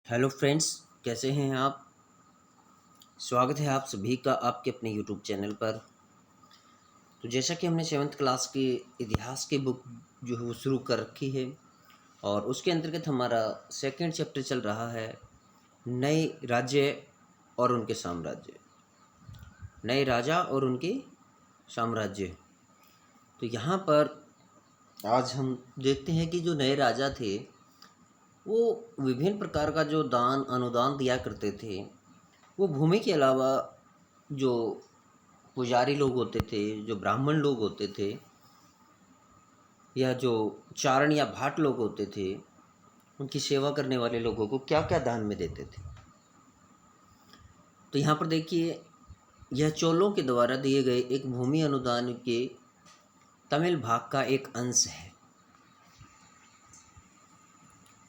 Hello friends, कैसे हैं आप। स्वागत है आप सभी का आपके अपने यूट्यूब चैनल पर। तो जैसा कि हमने सेवन्थ क्लास के इतिहास की बुक जो है वो शुरू कर रखी है और उसके अंतर्गत हमारा सेकंड चैप्टर चल रहा है नए राज्य और उनके साम्राज्य। नए राजा और उनके साम्राज्य। तो यहाँ पर आज हम देखते हैं कि जो नए राजा थे वो विभिन्न प्रकार का जो दान अनुदान दिया करते थे। वो भूमि के अलावा जो पुजारी लोग होते थे, जो ब्राह्मण लोग होते थे, या जो चारण या भाट लोग होते थे, उनकी सेवा करने वाले लोगों को क्या क्या दान में देते थे। तो यहाँ पर देखिए, यह चोलों के द्वारा दिए गए एक भूमि अनुदान के तमिल भाग का एक अंश है।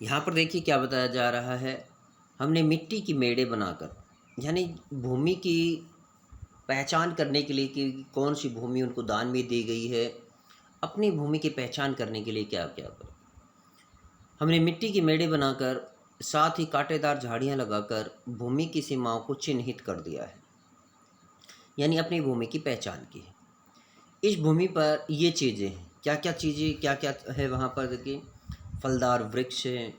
यहाँ पर देखिए क्या बताया जा रहा है। हमने मिट्टी की मेड़े बनाकर, यानी भूमि की पहचान करने के लिए कि कौन सी भूमि उनको दान में दी गई है, अपनी भूमि की पहचान करने के लिए क्या क्या करें। हमने मिट्टी की मेड़े बनाकर साथ ही कांटेदार झाड़ियाँ लगाकर भूमि की सीमाओं को चिन्हित कर दिया है, यानी अपनी भूमि की पहचान की है। इस भूमि पर ये चीज़ें हैं, क्या क्या है वहाँ पर देखिए। फलदार वृक्ष हैं,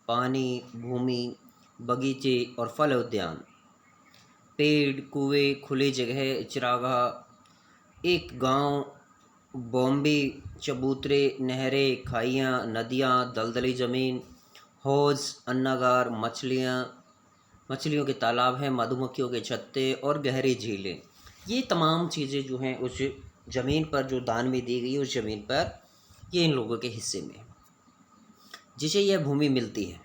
पानी, भूमि, बगीचे और फल उद्यान, पेड़, कुएं, खुली जगह, चरागाह, एक गांव, बॉम्बे, चबूतरे, नहरें, खाइयाँ, नदियाँ, दलदली ज़मीन, हौज़, अन्नागार, मछलियों के तालाब हैं, मधुमक्खियों के छत्ते और गहरी झीलें। ये तमाम चीज़ें जो हैं उस ज़मीन पर जो दान में दी गई, उस ज़मीन पर ये इन लोगों के हिस्से में है, जिसे यह भूमि मिलती है।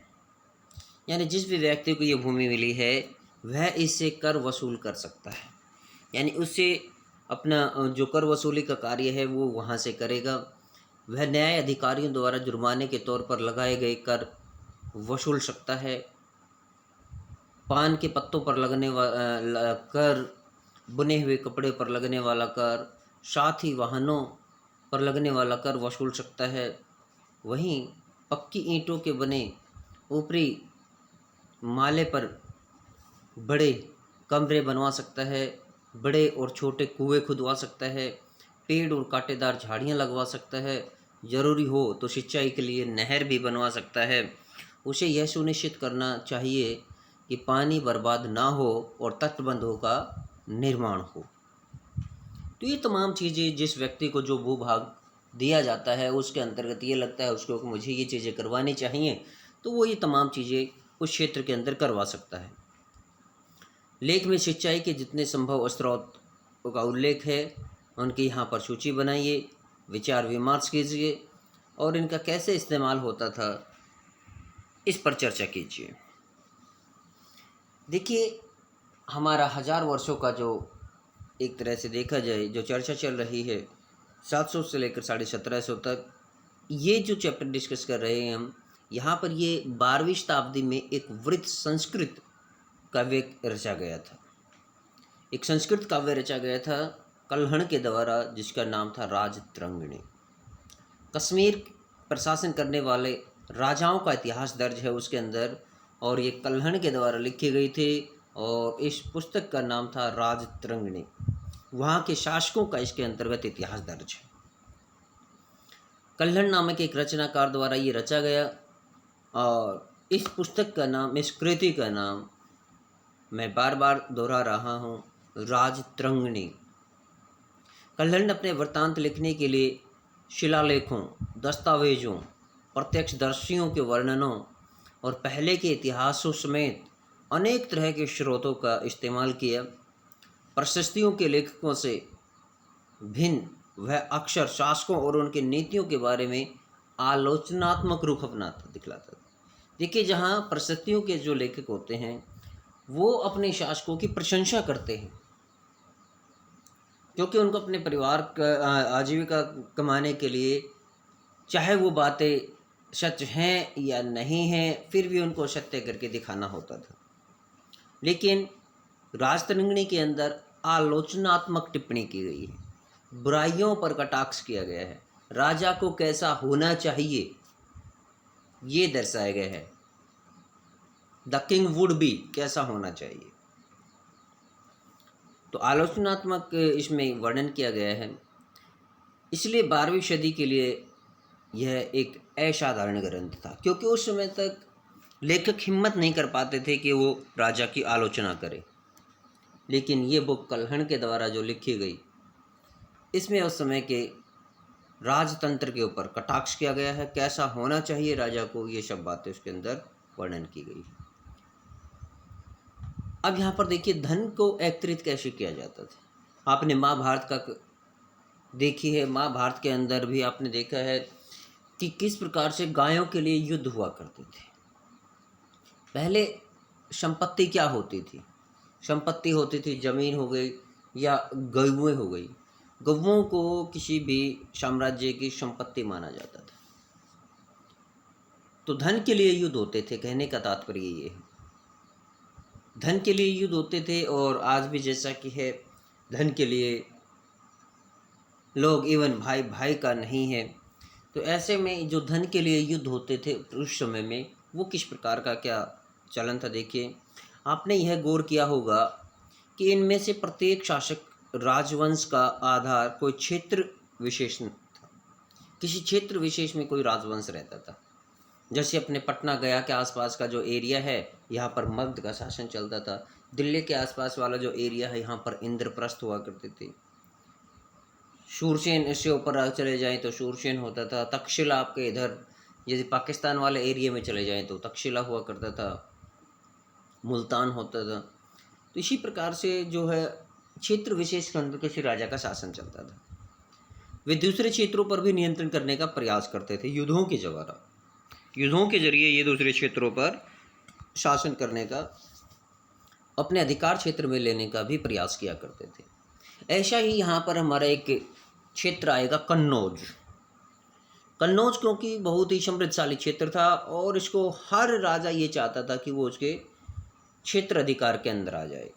यानी जिस भी व्यक्ति को ये भूमि मिली है वह इससे कर वसूल कर सकता है, यानी उससे अपना जो कर वसूली का कार्य है वो वहाँ से करेगा। वह न्याय अधिकारियों द्वारा जुर्माने के तौर पर लगाए गए कर वसूल सकता है। पान के पत्तों पर लगने वाला कर, बुने हुए कपड़े पर लगने वाला कर, साथ ही वाहनों पर लगने वाला कर वसूल सकता है। वहीं पक्की ईंटों के बने ऊपरी माले पर बड़े कमरे बनवा सकता है, बड़े और छोटे कुएं खुदवा सकता है, पेड़ और कांटेदार झाड़ियाँ लगवा सकता है, ज़रूरी हो तो सिंचाई के लिए नहर भी बनवा सकता है। उसे यह सुनिश्चित करना चाहिए कि पानी बर्बाद ना हो और तटबंधों का निर्माण हो। तो ये तमाम चीज़ें जिस व्यक्ति को जो भूभाग दिया जाता है उसके अंतर्गत ये लगता है उसको कि मुझे ये चीज़ें करवानी चाहिए, तो वो ये तमाम चीज़ें उस क्षेत्र के अंदर करवा सकता है। लेख में सिंचाई के जितने संभव स्रोत का उल्लेख है उनकी यहाँ पर सूची बनाइए, विचार विमर्श कीजिए और इनका कैसे इस्तेमाल होता था इस पर चर्चा कीजिए। देखिए, हमारा 1000 वर्षों का जो एक तरह से देखा जाए जो चर्चा चल रही है 700 से लेकर 1750 तक, ये जो चैप्टर डिस्कस कर रहे हैं हम, यहाँ पर ये 12वीं शताब्दी में एक वृत्त संस्कृत काव्य रचा गया था। एक संस्कृत काव्य रचा गया था कल्हण के द्वारा, जिसका नाम था राजतरंगिणी। कश्मीर प्रशासन करने वाले राजाओं का इतिहास दर्ज है उसके अंदर, और ये कल्हण के द्वारा लिखी गई थी और इस पुस्तक का नाम था राजतरंगिणी। वहाँ के शासकों का इसके अंतर्गत इतिहास दर्ज है। कल्हण नामक एक रचनाकार द्वारा ये रचा गया और इस पुस्तक का नाम, इस कृति का नाम मैं बार बार दोहरा रहा हूँ, राजतरंगिणी। कल्हण अपने वृत्तांत लिखने के लिए शिलालेखों, दस्तावेजों, प्रत्यक्षदर्शियों के वर्णनों और पहले के इतिहासों समेत अनेक तरह के स्रोतों का इस्तेमाल किया। प्रशस्तियों के लेखकों से भिन्न वह अक्सर शासकों और उनकी नीतियों के बारे में आलोचनात्मक रुख अपनाता दिखलाता था। देखिए, जहाँ प्रशस्तियों के जो लेखक होते हैं वो अपने शासकों की प्रशंसा करते हैं, क्योंकि उनको अपने परिवार का आजीविका कमाने के लिए, चाहे वो बातें सच हैं या नहीं हैं, फिर भी उनको सत्य करके दिखाना होता था। लेकिन राजतरंगिणी के अंदर आलोचनात्मक टिप्पणी की गई है, बुराइयों पर कटाक्ष किया गया है, राजा को कैसा होना चाहिए ये दर्शाया गया है। द किंग वुड बी कैसा होना चाहिए। तो आलोचनात्मक इसमें वर्णन किया गया है। इसलिए 12वीं सदी के लिए यह एक असाधारण ग्रंथ था, क्योंकि उस समय तक लेखक हिम्मत नहीं कर पाते थे कि वो राजा की आलोचना करें। लेकिन ये बुक कल्हण के द्वारा जो लिखी गई, इसमें उस समय के राजतंत्र के ऊपर कटाक्ष किया गया है, कैसा होना चाहिए राजा को, ये सब बातें उसके अंदर वर्णन की गई है। अब यहाँ पर देखिए धन को एकत्रित कैसे किया जाता था। आपने महाभारत का देखी है, महाभारत के अंदर भी आपने देखा है कि किस प्रकार से गायों के लिए युद्ध हुआ करते थे। पहले संपत्ति क्या होती थी? संपत्ति होती थी जमीन हो गई या गौएं हो गई। गौओं को किसी भी साम्राज्य की संपत्ति माना जाता था। तो धन के लिए युद्ध होते थे, कहने का तात्पर्य ये है, धन के लिए युद्ध होते थे। और आज भी जैसा कि है, धन के लिए लोग, इवन भाई भाई का नहीं है। तो ऐसे में जो धन के लिए युद्ध होते थे उस समय में, वो किस प्रकार का क्या चलन था। देखिए, आपने यह गौर किया होगा कि इनमें से प्रत्येक शासक राजवंश का आधार कोई क्षेत्र विशेष था। किसी क्षेत्र विशेष में कोई राजवंश रहता था। जैसे अपने पटना गया के आसपास का जो एरिया है, यहाँ पर मगध का शासन चलता था। दिल्ली के आसपास वाला जो एरिया है, यहाँ पर इंद्रप्रस्थ हुआ करते थे। शूरसेन, इससे ऊपर चले जाएं तो शूरसेन होता था। तक्षशिला आपके इधर यदि पाकिस्तान वाले एरिया में चले जाएं तो तक्षशिला हुआ करता था, मुल्तान होता था। तो इसी प्रकार से जो है क्षेत्र विशेष के अंदर किसी राजा का शासन चलता था। वे दूसरे क्षेत्रों पर भी नियंत्रण करने का प्रयास करते थे युद्धों के द्वारा। युद्धों के जरिए ये दूसरे क्षेत्रों पर शासन करने का, अपने अधिकार क्षेत्र में लेने का भी प्रयास किया करते थे। ऐसा ही यहाँ पर हमारा एक क्षेत्र आएगा कन्नौज। कन्नौज क्योंकि बहुत ही समृद्धशाली क्षेत्र था और इसको हर राजा ये चाहता था कि वो उसके क्षेत्र अधिकार के अंदर आ जाए।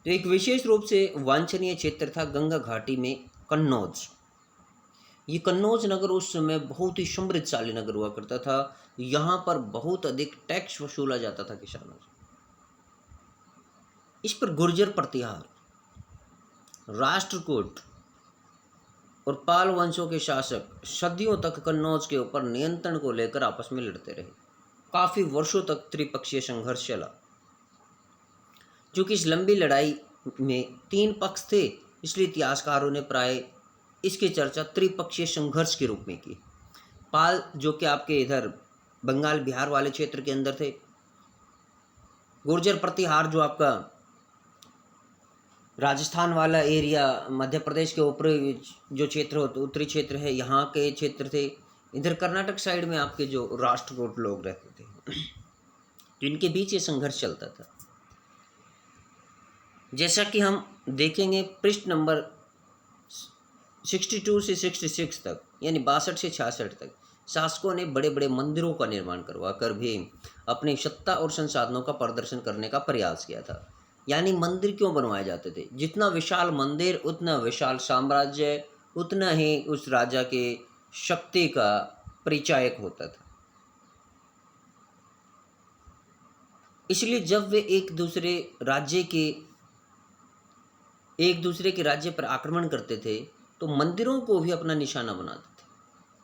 तो एक विशेष रूप से वांछनीय क्षेत्र था गंगा घाटी में कन्नौज। ये कन्नौज नगर उस समय बहुत ही समृद्धशाली नगर हुआ करता था। यहाँ पर बहुत अधिक टैक्स वसूला जाता था किसानों से। इस पर गुर्जर प्रतिहार, राष्ट्रकूट और पाल वंशों के शासक सदियों तक कन्नौज के ऊपर नियंत्रण को लेकर आपस में लड़ते रहे। काफ़ी वर्षों तक त्रिपक्षीय संघर्ष चला। चूँकि इस लंबी लड़ाई में 3 पक्ष थे, इसलिए इतिहासकारों ने प्राय इसकी चर्चा त्रिपक्षीय संघर्ष के रूप में की। पाल जो कि आपके इधर बंगाल बिहार वाले क्षेत्र के अंदर थे, गुर्जर प्रतिहार जो आपका राजस्थान वाला एरिया, मध्य प्रदेश के ऊपरी जो क्षेत्र होते, उत्तरी क्षेत्र है, यहाँ के क्षेत्र थे। इधर कर्नाटक साइड में आपके जो राष्ट्रकूट लोग रहते थे, जिनके बीच ये संघर्ष चलता था। जैसा कि हम देखेंगे पृष्ठ नंबर 62 से 66 तक, यानी 62 से 66 तक, शासकों ने बड़े बड़े मंदिरों का निर्माण करवा कर भी अपनी सत्ता और संसाधनों का प्रदर्शन करने का प्रयास किया था। यानी मंदिर क्यों बनवाए जाते थे? जितना विशाल मंदिर उतना विशाल साम्राज्य, उतना ही उस राजा के शक्ति का परिचायक होता था। इसलिए जब वे एक दूसरे के राज्य पर आक्रमण करते थे तो मंदिरों को भी अपना निशाना बनाते थे।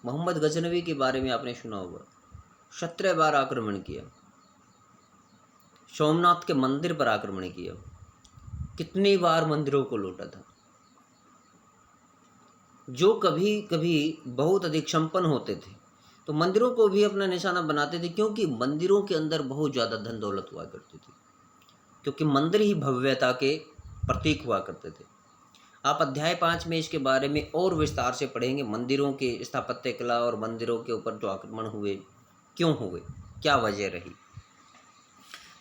मोहम्मद गजनवी के बारे में आपने सुना होगा, 17 बार आक्रमण किया। सोमनाथ के मंदिर पर आक्रमण किया, कितनी बार मंदिरों को लूटा था। जो कभी कभी बहुत अधिक संपन्न होते थे तो मंदिरों को भी अपना निशाना बनाते थे, क्योंकि मंदिरों के अंदर बहुत ज़्यादा धन दौलत हुआ करती थी, क्योंकि मंदिर ही भव्यता के प्रतीक हुआ करते थे। आप अध्याय 5 में इसके बारे में और विस्तार से पढ़ेंगे, मंदिरों के स्थापत्य कला और मंदिरों के ऊपर जो आक्रमण हुए, क्यों हुए, क्या वजह रही।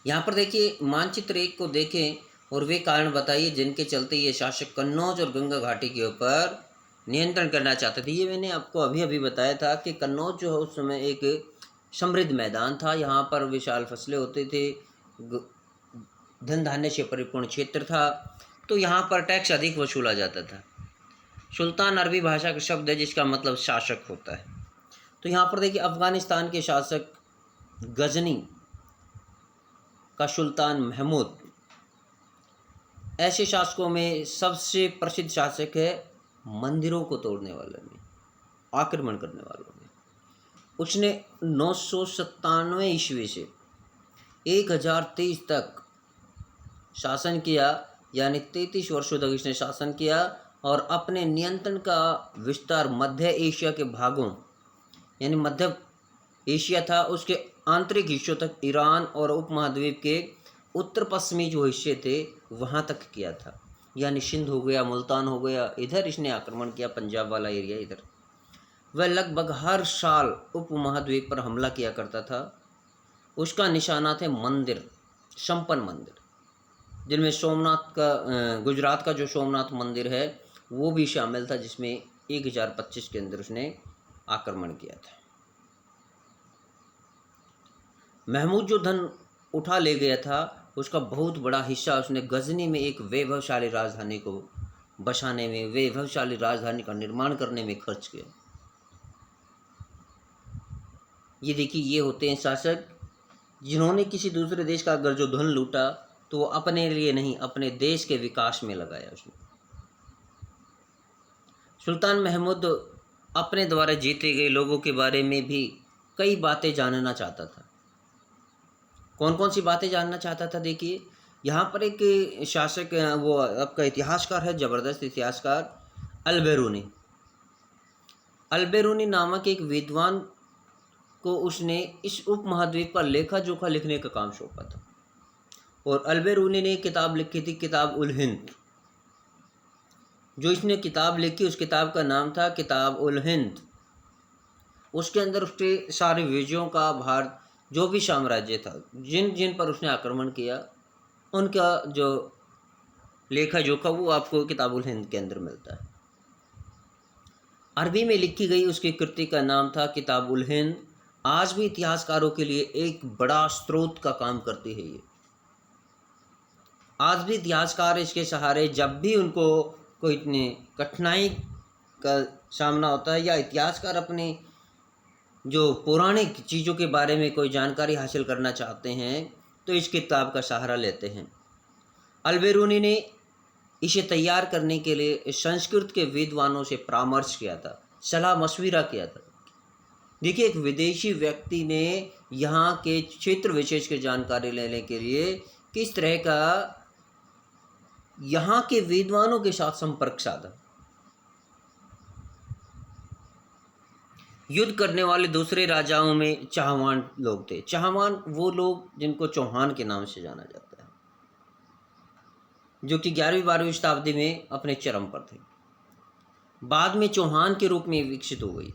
यहाँ पर देखिए मानचित्र 1 को देखें और वे कारण बताइए जिनके चलते ये शासक कन्नौज और गंगा घाटी के ऊपर नियंत्रण करना चाहते थे। ये मैंने आपको अभी अभी बताया था कि कन्नौज जो है उस समय एक समृद्ध मैदान था। यहाँ पर विशाल फसलें होते थे, धन धान्य से परिपूर्ण क्षेत्र था, तो यहाँ पर टैक्स अधिक वसूला जाता था। सुल्तान अरबी भाषा का शब्द है जिसका मतलब शासक होता है। तो यहाँ पर देखिए अफ़गानिस्तान के शासक गजनी का सुल्तान महमूद ऐसे शासकों में सबसे प्रसिद्ध शासक है मंदिरों को तोड़ने वाले में, आक्रमण करने वालों में। उसने 997 ईस्वी से 1023 तक शासन किया, यानी 33 वर्षों तक इसने शासन किया और अपने नियंत्रण का विस्तार मध्य एशिया के भागों, यानी मध्य एशिया था उसके आंतरिक हिस्सों तक, ईरान और उपमहाद्वीप के उत्तर पश्चिमी जो हिस्से थे वहाँ तक किया था। यानी सिंध हो गया, मुल्तान हो गया, इधर इसने आक्रमण किया, पंजाब वाला एरिया इधर। वह लगभग हर साल उपमहाद्वीप पर हमला किया करता था। उसका निशाना थे मंदिर, संपन्न मंदिर, जिनमें सोमनाथ का, गुजरात का जो सोमनाथ मंदिर है वो भी शामिल था, जिसमें 1025 के अंदर उसने आक्रमण किया था। महमूद जो धन उठा ले गया था उसका बहुत बड़ा हिस्सा उसने गजनी में एक वैभवशाली राजधानी को बसाने में, वैभवशाली राजधानी का निर्माण करने में खर्च किया। ये देखिए, ये होते हैं शासक जिन्होंने किसी दूसरे देश का अगर जो धन लूटा तो वो अपने लिए नहीं, अपने देश के विकास में लगाया उसने। सुल्तान महमूद अपने द्वारा जीते गए लोगों के बारे में भी कई बातें जानना चाहता था। कौन कौन सी बातें जानना चाहता था? देखिए, यहाँ पर एक शासक, वो आपका इतिहासकार है, ज़बरदस्त इतिहासकार अल-बेरूनी। अल-बेरूनी नामक एक विद्वान को उसने इस उपमहाद्वीप पर लेखा जोखा लिखने का काम सौंपा था। और अल-बेरूनी ने एक किताब लिखी थी, किताब उल हिंद। जो इसने किताब लिखी उस किताब का नाम था किताब उल हिंद। उसके अंदर उसके सारे विजयों का, भारत जो भी साम्राज्य था, जिन जिन पर उसने आक्रमण किया, उनका जो लेखा जोखा वो आपको किताब उल हिंद के अंदर मिलता है। अरबी में लिखी गई उसकी कृति का नाम था किताब उल हिंद। आज भी इतिहासकारों के लिए एक बड़ा स्रोत का काम करती है ये। आज भी इतिहासकार इसके सहारे, जब भी उनको कोई इतनी कठिनाई का सामना होता है या इतिहासकार अपने जो पौराणिक चीज़ों के बारे में कोई जानकारी हासिल करना चाहते हैं तो इस किताब का सहारा लेते हैं। अल-बेरूनी ने इसे तैयार करने के लिए संस्कृत के विद्वानों से परामर्श किया था, सलाह मशविरा किया था। देखिए, एक विदेशी व्यक्ति ने यहाँ के क्षेत्र विशेष की जानकारी लेने के लिए किस तरह का यहाँ के विद्वानों के साथ संपर्क साधा। युद्ध करने वाले दूसरे राजाओं में चाहमान लोग थे। चाहमान वो लोग जिनको चौहान के नाम से जाना जाता है, जो कि 11वीं-12वीं शताब्दी में अपने चरम पर थे। बाद में चौहान के रूप में विकसित हो गई।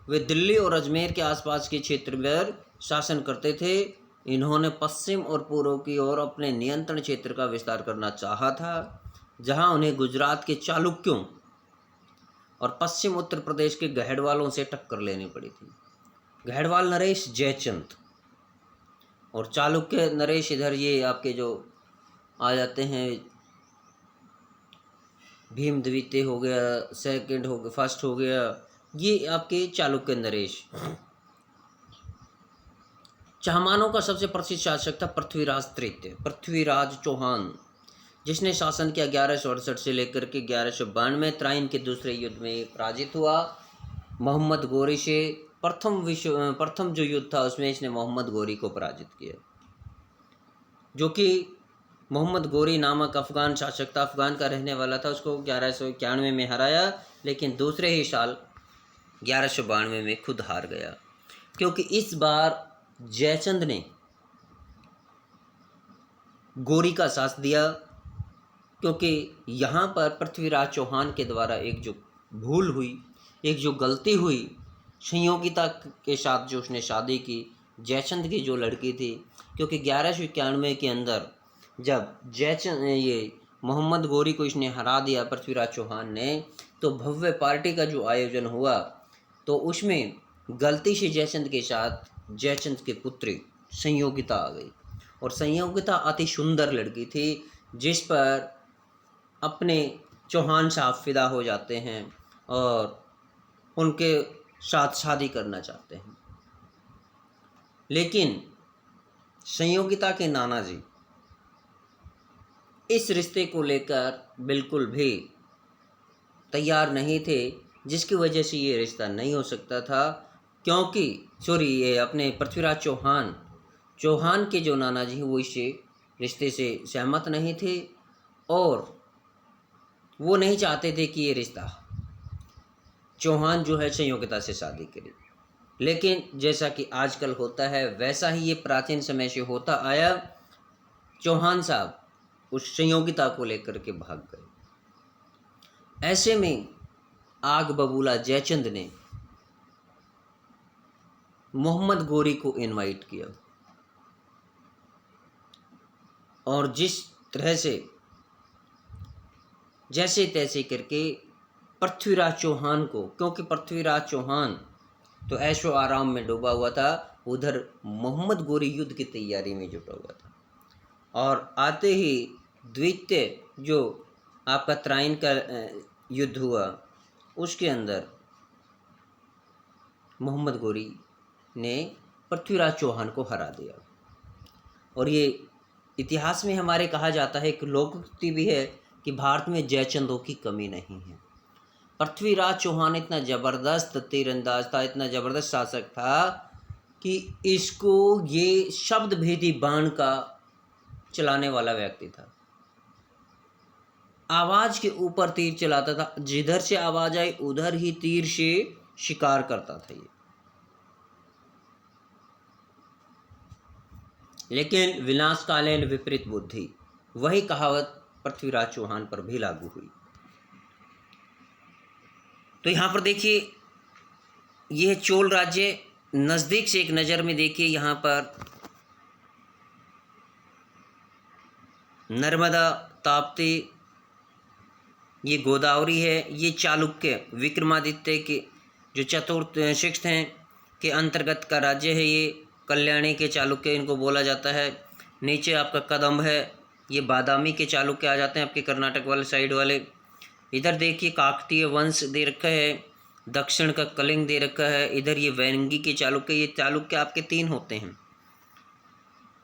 वे दिल्ली और अजमेर के आसपास के क्षेत्र पर शासन करते थे। इन्होंने पश्चिम और पूर्व की ओर अपने नियंत्रण क्षेत्र का विस्तार करना चाहा था, जहां उन्हें गुजरात के चालुक्यों और पश्चिम उत्तर प्रदेश के गहड़वालों से टक्कर लेनी पड़ी थी। गहड़वाल नरेश जयचंद और चालुक्य नरेश, इधर ये आपके जो आ जाते हैं, भीम द्वितीय हो गया, सेकंड हो गया, फर्स्ट हो गया, ये आपके चालुक्य नरेश। चाहमानों का सबसे प्रसिद्ध शासक था पृथ्वीराज तृतीय, पृथ्वीराज चौहान, जिसने शासन किया 1168 से लेकर के 1192। त्राइन के दूसरे युद्ध में पराजित हुआ। मोहम्मद गोरी से प्रथम जो युद्ध था उसमें इसने मोहम्मद गोरी को पराजित किया, जो कि मोहम्मद गोरी नामक अफ़गान शासक था, अफ़गान का रहने वाला था। उसको 1191 में हराया, लेकिन दूसरे ही साल 1192 में खुद हार गया, क्योंकि इस बार जयचंद ने गोरी का साथ दिया। क्योंकि यहाँ पर पृथ्वीराज चौहान के द्वारा एक जो भूल हुई, एक जो गलती हुई, संयोगिता के साथ जो उसने शादी की, जयचंद की जो लड़की थी, क्योंकि 1191 के अंदर जब जयचंद ये मोहम्मद गोरी को इसने हरा दिया पृथ्वीराज चौहान ने, तो भव्य पार्टी का जो आयोजन हुआ तो उसमें गलती से जयचंद के साथ जयचंद की पुत्री संयोगिता आ गई। और संयोगिता अति सुंदर लड़की थी, जिस पर अपने चौहान साहब फिदा हो जाते हैं और उनके साथ शादी करना चाहते हैं। लेकिन संयोगिता के नाना जी इस रिश्ते को लेकर बिल्कुल भी तैयार नहीं थे, जिसकी वजह से ये रिश्ता नहीं हो सकता था। क्योंकि ये अपने पृथ्वीराज चौहान के जो नाना जी हैं वो इस रिश्ते से सहमत नहीं थे और वो नहीं चाहते थे कि ये रिश्ता चौहान जो है संयोगिता से शादी करे। लेकिन जैसा कि आजकल होता है वैसा ही ये प्राचीन समय से होता आया। चौहान साहब उस संयोगिता को लेकर के भाग गए। ऐसे में आग बबूला जयचंद ने मोहम्मद गोरी को इनवाइट किया और जिस तरह से जैसे तैसे करके पृथ्वीराज चौहान को, क्योंकि पृथ्वीराज चौहान तो ऐशो आराम में डूबा हुआ था, उधर मोहम्मद गोरी युद्ध की तैयारी में जुटा हुआ था। और आते ही द्वितीय जो आपका त्राइन का युद्ध हुआ उसके अंदर मोहम्मद गोरी ने पृथ्वीराज चौहान को हरा दिया। और ये इतिहास में हमारे कहा जाता है, एक लोकोक्ति भी है कि भारत में जयचंदों की कमी नहीं है। पृथ्वीराज चौहान इतना ज़बरदस्त तीरंदाज था, इतना ज़बरदस्त शासक था कि इसको ये शब्द भेदी बाण का चलाने वाला व्यक्ति था। आवाज़ के ऊपर तीर चलाता था, जिधर से आवाज़ आई उधर ही तीर से शिकार करता था ये। लेकिन विनाशकालीन विपरीत बुद्धि, वही कहावत पृथ्वीराज चौहान पर भी लागू हुई। तो यहाँ पर देखिए यह चोल राज्य नज़दीक से एक नज़र में देखिए, यहाँ पर नर्मदा, ताप्ती, ये गोदावरी है, ये चालुक्य विक्रमादित्य के जो चतुर्थ शिष्ट हैं के अंतर्गत का राज्य है। ये कल्याणी के चालुक्य इनको बोला जाता है। नीचे आपका कदम्ब है, ये बादामी के चालुक्य आ जाते हैं आपके कर्नाटक वाले साइड वाले। इधर देखिए काकतीय वंश दे रखा है, दक्षिण का कलिंग दे रखा है। इधर ये वैंगी के चालुक्य, ये चालुक्य आपके 3 होते हैं।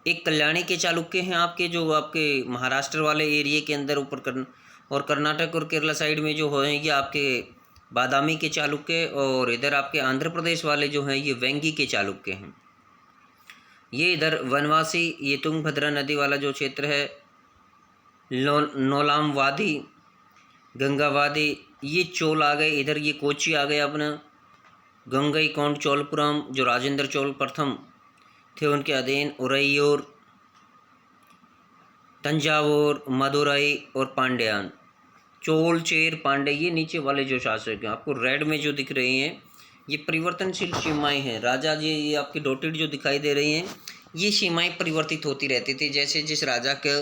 एक कल्याणी के चालुक्य हैं आपके जो आपके महाराष्ट्र वाले एरिया के अंदर ऊपर और कर्नाटक और केरला साइड में जो हैं ये आपके बादामी के चालुक्य, और इधर आपके आंध्र प्रदेश वाले जो हैं ये वैंगी के चालुक्य हैं। ये इधर वनवासी, ये तुंगभद्रा नदी वाला जो क्षेत्र है, नोलाम वादी, गंगा वादी, ये चोल आ गए। इधर ये कोची आ गए अपना, गंगई कोंड चोलपुरम जो राजेंद्र चोल प्रथम थे उनके अधीन, उरैयूर, तंजावुर, मदुरई और पांड्यान, चोल, चेर, पांडे, ये नीचे वाले जो शासक हैं आपको रेड में जो दिख रही हैं ये परिवर्तनशील सीमाएं हैं। राजा जी ये आपकी डॉटेड जो दिखाई दे रही हैं ये सीमाएं परिवर्तित होती रहती थी, जैसे जिस राजा का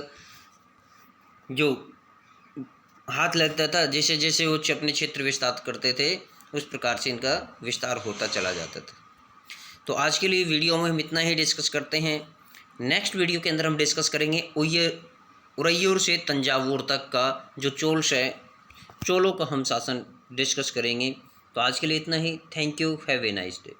जो हाथ लगता था, जैसे जैसे वो अपने क्षेत्र विस्तार करते थे उस प्रकार से इनका विस्तार होता चला जाता था। तो आज के लिए वीडियो में हम इतना ही डिस्कस करते हैं। नेक्स्ट वीडियो के अंदर हम डिस्कस करेंगे उरैयूर से तंजावुर तक का जो चोल्स है, चोलों का हम शासन डिस्कस करेंगे। तो आज के लिए इतना ही। Thank you, have a nice day.